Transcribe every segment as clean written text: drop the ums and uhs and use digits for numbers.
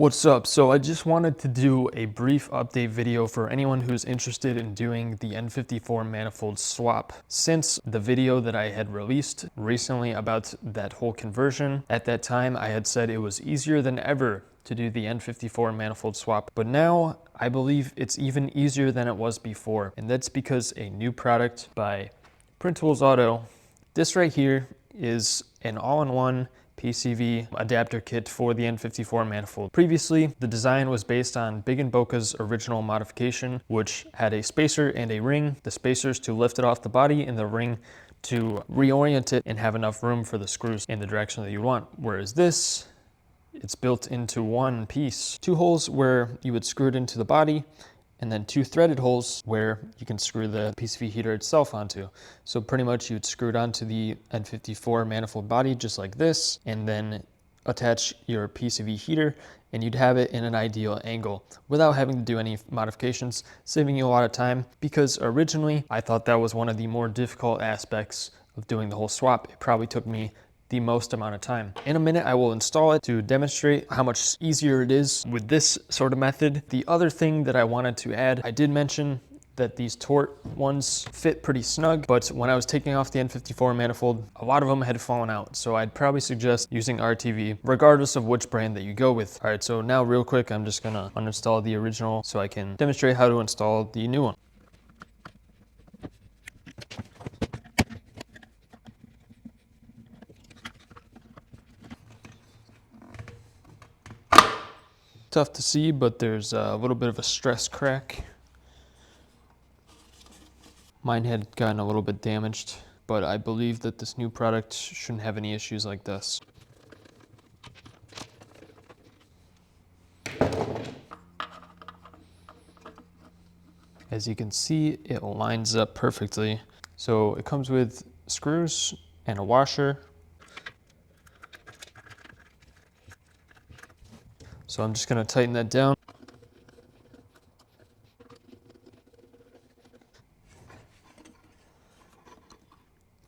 What's up? So I just wanted to do a brief update video for anyone who's interested in doing the N54 manifold swap. Since the video that I had released recently about that whole conversion, at that time I had said it was easier than ever to do the N54 manifold swap, but now I believe it's even easier than it was before, and that's because a new product by Printables Auto, this right here, is an all-in-one PCV adapter kit for the N54 manifold. Previously, the design was based on Big & Boca's original modification, which had a spacer and a ring, the spacers to lift it off the body and the ring to reorient it and have enough room for the screws in the direction that you want. Whereas this, it's built into one piece. Two holes where you would screw it into the body, and then two threaded holes where you can screw the PCV heater itself onto. So pretty much you'd screw it onto the N54 manifold body just like this, and then attach your PCV heater, and you'd have it in an ideal angle without having to do any modifications, saving you a lot of time, because originally I thought that was one of the more difficult aspects of doing the whole swap. It probably took me the most amount of time. In a minute, I will install it to demonstrate how much easier it is with this sort of method. The other thing that I wanted to add, I did mention that these Tort ones fit pretty snug, but when I was taking off the N54 manifold, a lot of them had fallen out. So I'd probably suggest using RTV, regardless of which brand that you go with. All right, so now real quick, I'm just gonna uninstall the original so I can demonstrate how to install the new one. Tough to see, but there's a little bit of a stress crack. Mine had gotten a little bit damaged, but I believe that this new product shouldn't have any issues like this. As you can see, it lines up perfectly. So it comes with screws and a washer. So I'm just gonna tighten that down.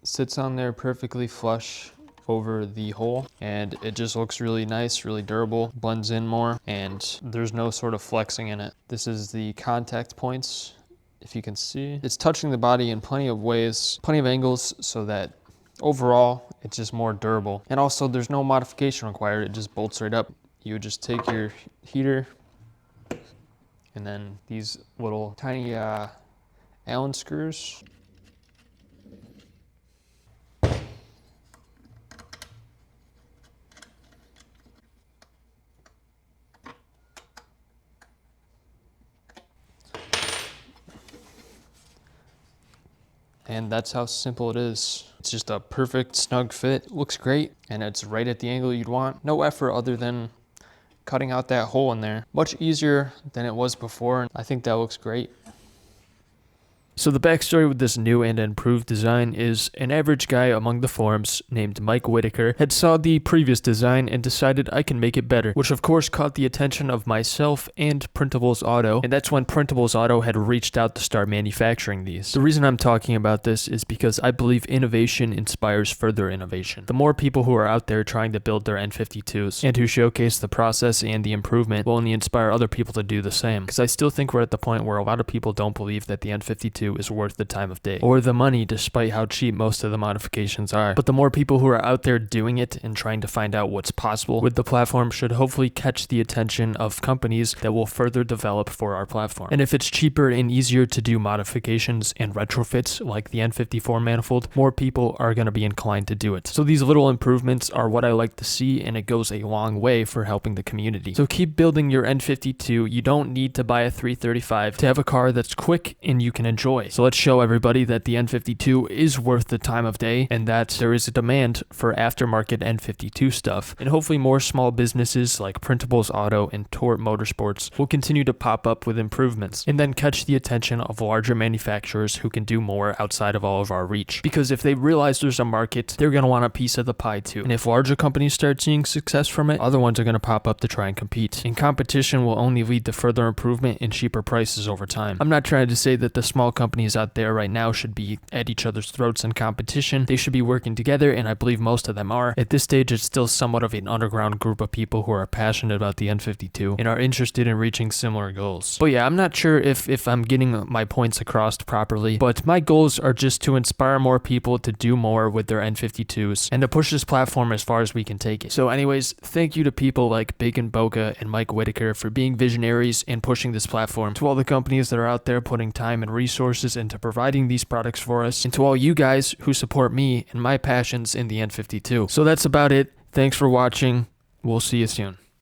Sits on there perfectly flush over the hole, and it just looks really nice, really durable, blends in more, and there's no sort of flexing in it. This is the contact points, if you can see. It's touching the body in plenty of ways, plenty of angles, so that overall it's just more durable. And also there's no modification required, it just bolts right up. You would just take your heater and then these little tiny Allen screws. And that's how simple it is. It's just a perfect snug fit. It looks great, and it's right at the angle you'd want. No effort other than cutting out that hole in there. Much easier than it was before, and I think that looks great. So the backstory with this new and improved design is an average guy among the forums named Mike Whitaker had saw the previous design and decided I can make it better, which of course caught the attention of myself and Printables Auto, and that's when Printables Auto had reached out to start manufacturing these. The reason I'm talking about this is because I believe innovation inspires further innovation. The more people who are out there trying to build their N52s and who showcase the process and the improvement will only inspire other people to do the same, because I still think we're at the point where a lot of people don't believe that the N52 is worth the time of day or the money, despite how cheap most of the modifications are. But the more people who are out there doing it and trying to find out what's possible with the platform should hopefully catch the attention of companies that will further develop for our platform. And if it's cheaper and easier to do modifications and retrofits like the N54 manifold, more people are going to be inclined to do it. So these little improvements are what I like to see, and it goes a long way for helping the community. So keep building your N52. You don't need to buy a 335 to have a car that's quick and you can enjoy. So let's show everybody that the N52 is worth the time of day, and that there is a demand for aftermarket N52 stuff. And hopefully more small businesses like Printables Auto and Tort Motorsports will continue to pop up with improvements, and then catch the attention of larger manufacturers who can do more outside of all of our reach. Because if they realize there's a market, they're going to want a piece of the pie too. And if larger companies start seeing success from it, other ones are going to pop up to try and compete. And competition will only lead to further improvement and cheaper prices over time. I'm not trying to say that the small companies companies out there right now should be at each other's throats in competition. They should be working together, and I believe most of them are. At this stage, it's still somewhat of an underground group of people who are passionate about the N52 and are interested in reaching similar goals. But yeah, I'm not sure if I'm getting my points across properly, but my goals are just to inspire more people to do more with their N52s and to push this platform as far as we can take it. So anyways, thank you to people like Bacon Boca and Mike Whitaker for being visionaries and pushing this platform, to all the companies that are out there putting time and resources into providing these products for us, and to all you guys who support me and my passions in the N52. So that's about it. Thanks for watching. We'll see you soon.